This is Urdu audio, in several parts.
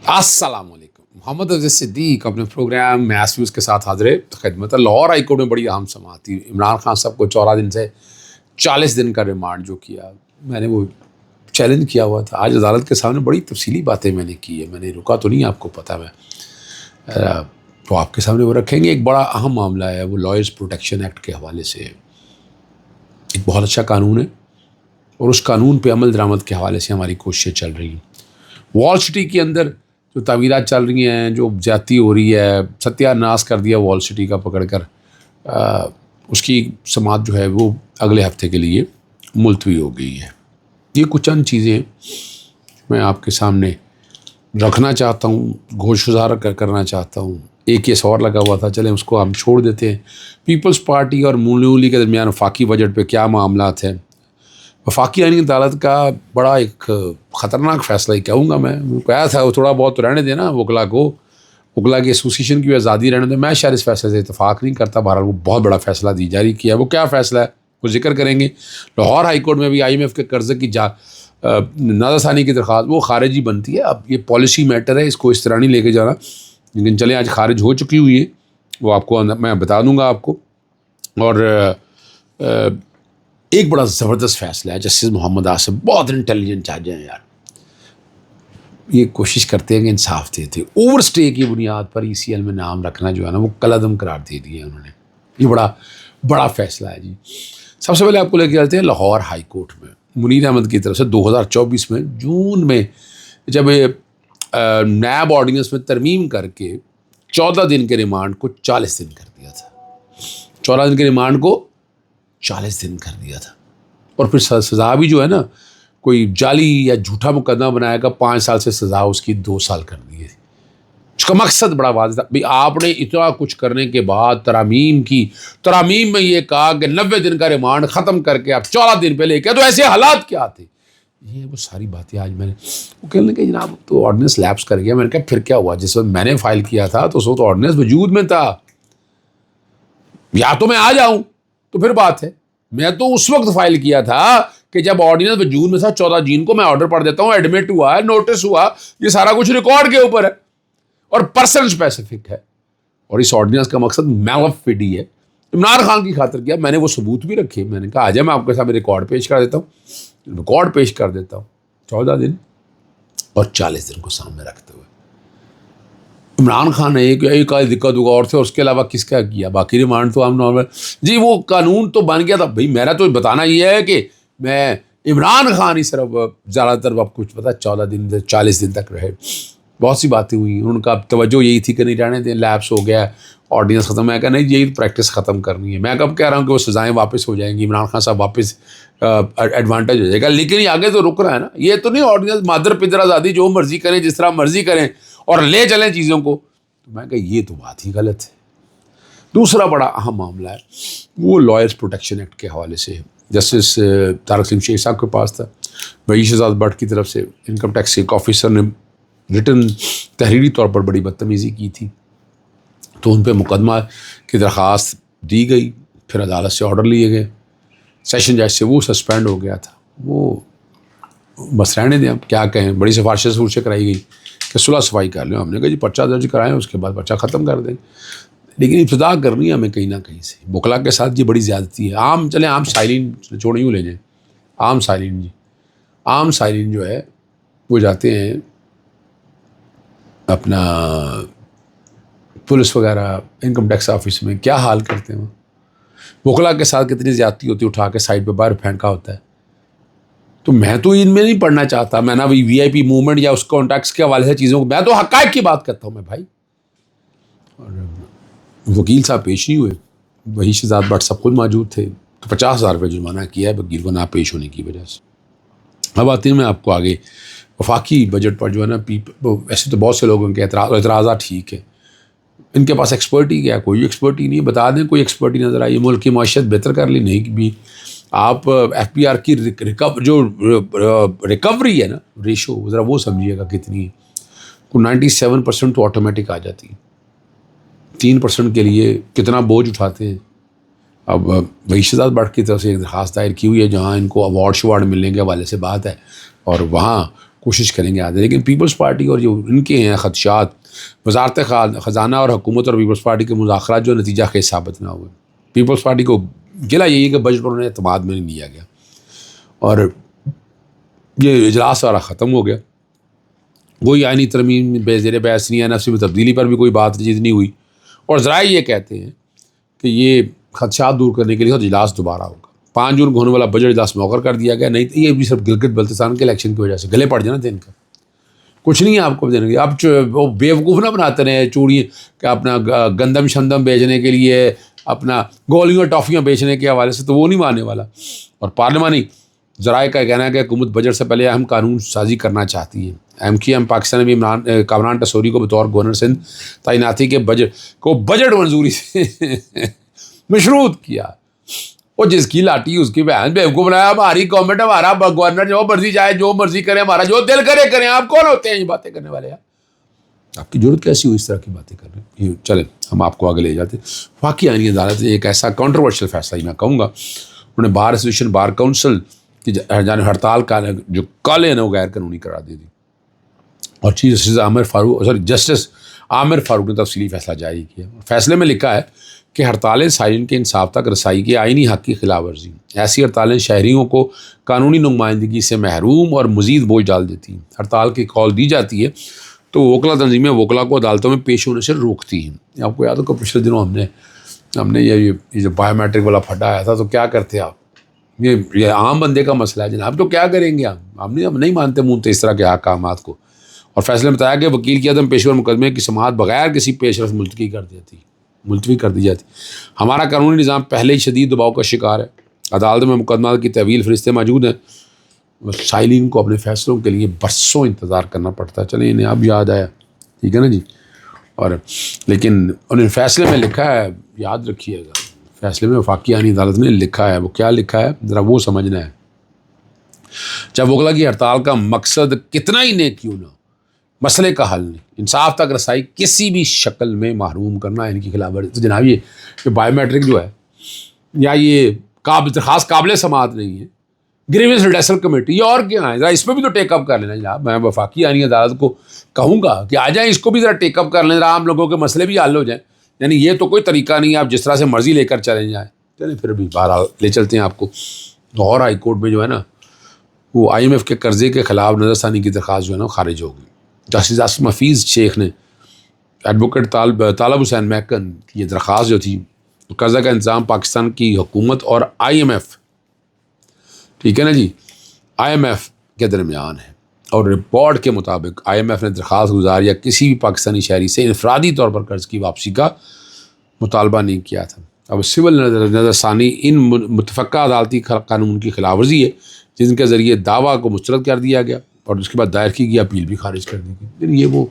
السلام علیکم. محمد افضل صدیق اپنے پروگرام میاس نیوز کے ساتھ حاضر خدمت. لاہور ہائی کورٹ میں بڑی اہم سماعت تھی. عمران خان صاحب کو 14 دن سے 40 دن کا ریمانڈ جو کیا, میں نے وہ چیلنج کیا ہوا تھا. آج عدالت کے سامنے بڑی تفصیلی باتیں میں نے کی ہے. میں نے رکا تو نہیں, آپ کو پتہ میں تو آپ کے سامنے وہ رکھیں گے. ایک بڑا اہم معاملہ ہے, وہ لائرز پروٹیکشن ایکٹ کے حوالے سے. ایک بہت اچھا قانون ہے اور اس قانون پہ عمل درآمد کے حوالے سے ہماری کوششیں چل رہی ہیں. وال سٹی کے اندر جو تعمیرات چل رہی ہیں, جو زیادتی ہو رہی ہے, ستیہ ناس کر دیا وال سٹی کا پکڑ کر, اس کی سماعت جو ہے وہ اگلے ہفتے کے لیے ملتوی ہو گئی ہے. یہ کچھ چند چیزیں میں آپ کے سامنے رکھنا چاہتا ہوں, گوش گزار کرنا چاہتا ہوں. ایک کیس اور لگا ہوا تھا, چلیں اس کو ہم چھوڑ دیتے ہیں. پیپلز پارٹی اور مونولی کے درمیان وفاقی بجٹ پہ کیا معاملات ہیں. وفاقی آئین عدالت کا بڑا ایک خطرناک فیصلہ ہی کہوں گا. میں کہا تھا وہ تھوڑا بہت رہنے دینا وکلا کو, وکلا کی ایسوسیشن کی آزادی رہنے دیں. میں شاید اس فیصلے سے اتفاق نہیں کرتا. بہرحال وہ بہت بڑا فیصلہ دی جاری کیا ہے. وہ کیا فیصلہ ہے وہ ذکر کریں گے. لاہور ہائی کورٹ میں بھی IMF کے قرضے کی نظر ثانی کی درخواست وہ خارجی بنتی ہے. اب یہ پالیسی میٹر ہے, اس کو اس طرح نہیں لے کے جانا, لیکن چلیں آج خارج ہو چکی ہوئی ہے, وہ آپ کو میں بتا دوں گا آپ کو. اور ایک بڑا زبردست فیصلہ ہے. جسٹس محمد آصف بہت انٹیلیجنٹ جج ہیں یار, یہ کوشش کرتے ہیں کہ انصاف دیتے. اوور اسٹے کی بنیاد پر ECL میں نام رکھنا جو ہے نا وہ کالعدم قرار دے دیا انہوں نے. یہ بڑا فیصلہ ہے جی. سب سے پہلے آپ کو لے کے چلتے ہیں لاہور ہائی کورٹ میں. منیر احمد کی طرف سے 2024 میں جون میں جب نیب آرڈیننس میں ترمیم کر کے 14 دن کے ریمانڈ کو 40 دن کر دیا تھا. 14 دن کے ریمانڈ کو 40 دن کر دیا تھا. اور پھر سزا بھی جو ہے نا, کوئی جعلی یا جھوٹا مقدمہ بنایا گا 5 سال سے سزا اس کی 2 سال کر دی ہے. اس کا مقصد بڑا واضح تھا. بھئی آپ نے اتنا کچھ کرنے کے بعد ترامیم میں یہ کہا کہ 90 دن کا ریمانڈ ختم کر کے آپ 14 دن پہ لے کے, تو ایسے حالات کیا تھے. یہ وہ ساری باتیں آج میں نے وہ کہنے لگے جناب تو آرڈیننس لیپس کر گیا. میں نے کہا پھر کیا ہوا, جس وقت میں نے فائل کیا تھا تو اس وقت آرڈیننس وجود میں تھا. یا تو میں آ جاؤں تو پھر بات ہے. میں تو اس وقت فائل کیا تھا کہ جب آرڈیننس وجود میں تھا. 14 جون کو میں آرڈر پڑھ دیتا ہوں, ایڈمٹ ہوا ہے, نوٹس ہوا, یہ سارا کچھ ریکارڈ کے اوپر ہے اور پرسن اسپیسیفک ہے. اور اس آرڈیننس کا مقصد میلفیڈی ہے, عمران خان کی خاطر کیا. میں نے وہ ثبوت بھی رکھے. میں نے کہا آجا میں آپ کے سامنے ریکارڈ پیش کر دیتا ہوں. 14 دن اور 40 دن کو سامنے رکھتے ہوئے عمران خان نے ایک دقت اور تھے, اور اس کے علاوہ کس کا کیا, باقی ریمانڈ تو ہم نارمل جی. وہ قانون تو بن گیا تھا. بھائی میرا تو بتانا یہ ہے کہ میں عمران خان ہی صرف زیادہ تر آپ کچھ پتا 14 دن سے 40 دن تک رہے. بہت سی باتیں ہوئی, ان کا توجہ یہی تھی کہ نہیں رہنے دیں, لیپس ہو گیا, آرڈیننس ختم. میں کہا نہیں, یہی پریکٹس ختم کرنی ہے. میں کب کہہ رہا ہوں کہ وہ سزائیں واپس ہو جائیں گی, عمران خان صاحب واپس ایڈوانٹیج ہو جائے گا, لیکن یہ آگے تو رک رہا ہے نا. یہ تو نہیں آرڈیننس مادر پدر آزادی جو مرضی کریں, جس طرح مرضی کریں اور لے چلیں چیزوں کو. تو میں کہا یہ تو بات ہی غلط ہے. دوسرا بڑا اہم معاملہ ہے وہ لائرز پروٹیکشن ایکٹ کے حوالے سے. جسٹس طارق سنگھ شیخ صاحب کے پاس تھا. وحید شہزاد بٹ کی طرف سے انکم ٹیکس کے ایک آفیسر نے ریٹن تحریری طور پر بڑی بدتمیزی کی تھی, تو ان پہ مقدمہ کی درخواست دی گئی. پھر عدالت سے آرڈر لیے گئے, سیشن جج سے وہ سسپینڈ ہو گیا تھا. وہ بس رہنے دیں, اب کیا کہیں. بڑی سفارشیں کرائی گئی کہ صلح صفائی کر لیں. ہم نے کہا جی پرچہ درج کرائیں, اس کے بعد پرچہ ختم کر دیں. لیکن ابتدا کرنی ہے ہمیں کہیں نہ کہیں سے. وکلا کے ساتھ یہ بڑی زیادتی ہے. عام سائلین چھوڑیں یوں لے جائیں. عام سائلین جو ہے وہ جاتے ہیں اپنا پولیس وغیرہ انکم ٹیکس آفس میں, کیا حال کرتے ہیں. وکلا کے ساتھ کتنی زیادتی ہوتی ہے, اٹھا کے سائڈ پہ باہر پھینکا ہوتا ہے. تو میں تو ان میں نہیں پڑھنا چاہتا. میں نہ VIP موومنٹ یا اس کانٹیکٹس کے حوالے سے چیزوں کو, میں تو حقائق کی بات کرتا ہوں میں بھائی. اور وکیل صاحب پیش نہیں ہوئے, وحید شہزاد بٹ سب خود موجود تھے, تو 50,000 روپے جرمانہ کیا ہے وکیل کو نہ پیش ہونے کی وجہ سے. اب آتے ہیں میں آپ کو آگے وفاقی بجٹ پر جو ہے نا, ایسے تو بہت سے لوگوں کے اعتراضات ٹھیک ہے. ان کے پاس ایکسپرٹی کیا, کوئی ایکسپرٹی نہیں. بتا دیں کوئی ایکسپرٹی نظر آئی, ملک کی معیشت بہتر کر لی نہیں بھی. آپ FPR کی جو ریکوری ہے نا ریشو, ذرا وہ سمجھیے گا کتنی ہے. 97% تو آٹومیٹک آ جاتی ہے. 3% کے لیے کتنا بوجھ اٹھاتے ہیں. اب وحید شہزاد بٹ کی طرف سے ایک درخواست دائر کی ہوئی ہے, جہاں ان کو ایوارڈ ملنے کے حوالے سے بات ہے, اور وہاں کوشش کریں گے آدھے. لیکن پیپلز پارٹی اور جو ان کے ہیں خدشات، وزارت خزانہ اور حکومت اور پیپلز پارٹی کے مذاکرات جو نتیجہ خیز ثابت نہ ہوئے. پیپلز پارٹی کو گلا یہی ہے کہ بجٹ پر انہیں اعتماد میں نہیں لیا گیا اور یہ اجلاس سارا ختم ہو گیا. کوئی آئینی ترمیم بے زیر بحث نہیں ہے، نفسی میں تبدیلی پر بھی کوئی بات چیت نہیں ہوئی. اور ذرائع یہ کہتے ہیں کہ یہ خدشات دور کرنے کے لیے اجلاس دوبارہ ہوگا. 5 جون کو ہونے والا بجٹ اجلاس مؤخر کر دیا گیا. نہیں تو یہ بھی صرف گلگت بلتستان کے الیکشن کی وجہ سے گلے پڑ جانا تھے ان کا، کچھ نہیں ہے آپ کو دینے کے. اب وہ بیوقوف نہ بناتے رہے چوڑی کہ اپنا گندم شندم بیچنے کے لیے، اپنا گولیاں ٹافیاں بیچنے کے حوالے سے، تو وہ نہیں ماننے والا. اور پارلیمانی ذرائع کا کہنا ہے کہ حکومت بجٹ سے پہلے اہم قانون سازی کرنا چاہتی ہے. ایم پاکستان میں کامران ٹسوری کو بطور گورنر سندھ تعیناتی کے بجٹ منظوری سے مشروط کیا. وہ جس کی لاٹھی اس کی بہن بیوقوف بنایا. ہماری گورنمنٹ، ہمارا گورنر جو مرضی چاہے جو مرضی کرے، ہمارا جو دل کرے کریں. آپ کون ہوتے ہیں یہ باتیں کرنے والے؟ آپ کی ضرورت کیسی ہوئی اس طرح کی باتیں کر رہے ہیں؟ چلیں ہم آپ کو آگے لے جاتے. واقعی آئینی عدالت نے ایک ایسا کانٹروورشل فیصلہ ہی میں کہوں گا. انہوں نے بار ایسوسیشن بار کونسل کی جانب ہڑتال کا جو کال ہے نا وہ غیر قانونی قرار دے دی. اور جسٹس عامر فاروق نے تفصیلی فیصلہ جاری کیا. فیصلے میں لکھا ہے کہ ہڑتالیں سائلین کے انصاف تک رسائی کے آئینی حق کی خلاف ورزی. ایسی ہڑتالیں شہریوں کو قانونی نمائندگی سے محروم اور مزید بوجھ ڈال دیتی ہیں. ہڑتال کی کال دی جاتی ہے تو وکلا تنظیمیں وکلا کو عدالتوں میں پیش ہونے سے روکتی ہیں. آپ کو یاد ہو کہ پچھلے دنوں ہم نے یہ جو بایو میٹرک والا پھٹا آیا تھا تو کیا کرتے آپ؟ یہ عام بندے کا مسئلہ ہے جناب، تو کیا کریں گے ہم نہیں مانتے منہ اس طرح کے احکامات کو. اور فیصلے میں بتایا کہ وکیل کی عدم پیشور مقدمے کی سماعت بغیر کسی پیش رفت ملتوی کر دی جاتی. ہمارا قانونی نظام پہلے ہی شدید دباؤ کا شکار ہے. عدالت میں مقدمات کی طویل فہرستیں موجود ہیں. سائلین کو اپنے فیصلوں کے لیے برسوں انتظار کرنا پڑتا ہے. چلیں انہیں اب یاد آیا، ٹھیک ہے نا جی. اور لیکن انہیں فیصلے میں لکھا ہے، یاد رکھیے گا، فیصلے میں وفاقی آئینی عدالت نے لکھا ہے. وہ کیا لکھا ہے ذرا وہ سمجھنا ہے. جب وکلا کی ہڑتال کا مقصد کتنا ہی نیک کیوں نہ، مسئلے کا حل نہیں، انصاف تک رسائی کسی بھی شکل میں محروم کرنا ان کی خلاف ورزی. تو جناب یہ بایو میٹرک جو ہے یا یہ درخواست قابل سماعت نہیں ہے، گریوینس ریڈیسل کمیٹی اور کیا ہے، ذرا اس پہ بھی تو ٹیک اپ کر لینا جناب. میں وفاقی آئینی عدالت کو کہوں گا کہ آ جائیں، اس کو بھی ذرا ٹیک اپ کر لیں، ذرا عام لوگوں کے مسئلے بھی حل ہو جائیں. یعنی یہ تو کوئی طریقہ نہیں ہے آپ جس طرح سے مرضی لے کر چلیں جائیں. چلیں پھر بھی بہرحال لے چلتے ہیں آپ کو. لاہور ہائی کورٹ میں جو ہے نا وہ IMF کے قرضے کے خلاف نظر ثانی کی درخواست جو ہے نا خارج ہو گئی. جسٹس عاصم حفیظ شیخ نے ایڈوکیٹ طالب حسین محکن کی یہ درخواست جو تھی، قرضہ کا انتظام پاکستان کی حکومت اور IMF، ٹھیک ہے نا جی، IMF کے درمیان ہے. اور رپورٹ کے مطابق IMF نے درخواست گزار یا کسی بھی پاکستانی شہری سے انفرادی طور پر قرض کی واپسی کا مطالبہ نہیں کیا تھا. اب سول نظر ثانی ان متفقہ عدالتی قانون کی خلاف ورزی ہے جن کے ذریعے دعویٰ کو مسترد کر دیا گیا اور اس کے بعد دائر کی گئی اپیل بھی خارج کر دی گئی. یعنی یہ وہ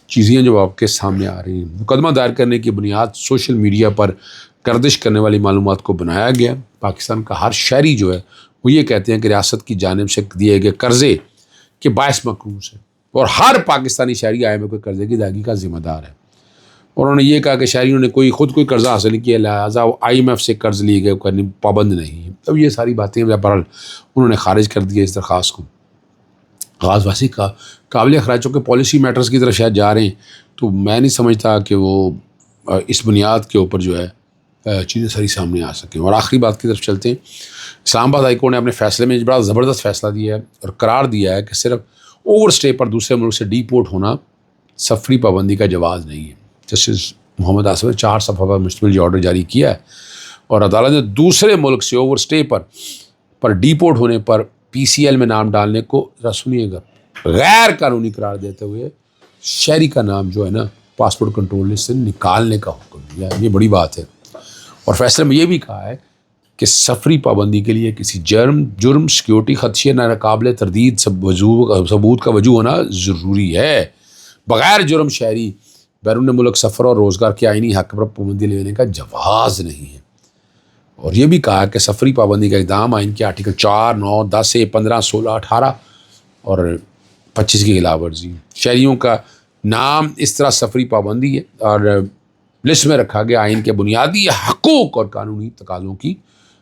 چیزیں جو آپ کے سامنے آ رہی ہیں. مقدمہ دائر کرنے کی بنیاد سوشل میڈیا پر گردش کرنے والی معلومات کو بنایا گیا. پاکستان کا ہر شہری جو ہے وہ یہ کہتے ہیں کہ ریاست کی جانب سے دیے گئے قرضے کے باعث مقروض ہے اور ہر پاکستانی شہری IMF کے قرضے کی ادائیگی کا ذمہ دار ہے. اور انہوں نے یہ کہا کہ شہریوں نے کوئی قرضہ حاصل نہیں کیا، لہٰذا وہ IMF سے قرض لیے گئے کرنے پابند نہیں ہے. تب یہ ساری باتیں بہرحال انہوں نے خارج کر دیا اس درخواست کو. خاص واسی کا قابل اخراجوں کے پالیسی میٹرز کی طرف شاید جا رہے ہیں، تو میں نہیں سمجھتا کہ وہ اس بنیاد کے اوپر جو ہے چیزیں ساری سامنے آ سکیں. اور آخری بات کی طرف چلتے ہیں. اسلام آباد ہائی کورٹ نے اپنے فیصلے میں بڑا زبردست فیصلہ دیا ہے اور قرار دیا ہے کہ صرف اوور اسٹے پر دوسرے ملک سے ڈی پورٹ ہونا سفری پابندی کا جواز نہیں ہے. جسٹس محمد آصف نے 4 صفحہ پر مشتمل یہ آرڈر جاری کیا ہے اور عدالت نے دوسرے ملک سے اوور اسٹے پر ڈی پورٹ ہونے پر PCL میں نام ڈالنے کو ذرا سنیے گا غیر قانونی قرار دیتے ہوئے شہری کا نام جو ہے نا پاسپورٹ کنٹرول لسٹ سے نکالنے کا حکم دیا. یہ بڑی بات ہے. اور فیصلے میں یہ بھی کہا ہے کہ سفری پابندی کے لیے کسی جرم سیکیورٹی خدشے نہ قابل تردید ثبوت کا وجود ہونا ضروری ہے. بغیر جرم شہری بیرون ملک سفر اور روزگار کے آئینی حق پر پابندی لینے کا جواز نہیں ہے. اور یہ بھی کہا کہ سفری پابندی کا اقدام آئین کے آرٹیکل 4, 9, 10, 15, 16, 18 اور 25 کی خلاف ورزی. شہریوں کا نام اس طرح سفری پابندی ہے اور لسٹ میں رکھا گیا آئین کے بنیادی حقوق اور قانونی تقاضوں کی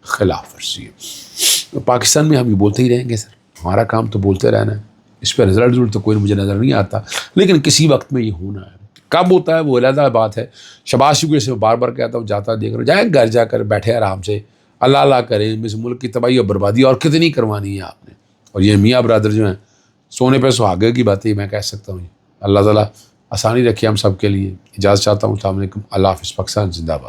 خلاف ورزی ہے. پاکستان میں ہم یہ بولتے ہی رہیں گے سر، ہمارا کام تو بولتے رہنا ہے. اس پہ رزلٹ تو کوئی مجھے نظر نہیں آتا، لیکن کسی وقت میں یہ ہونا ہے۔ کب ہوتا ہے وہ علیحدہ بات ہے۔ شہباز شریف کو جیسے میں بار بار کہتا ہوں، جاتا دیکھ رہا ہوں، جائیں گھر جا کر بیٹھے آرام سے، اللہ اللہ کریں، اس ملک کی تباہی اور بربادی اور کتنی کروانی ہے آپ نے۔ اور یہ میاں برادر جو ہیں، سونے پہ سہاگے کی باتیں میں کہہ سکتا ہوں۔ اللہ تعالیٰ آسانی رکھے ہم سب کے لیے۔ اجازت چاہتا ہوں، السلام علیکم، اللہ حافظ، پاکستان زندہ باد۔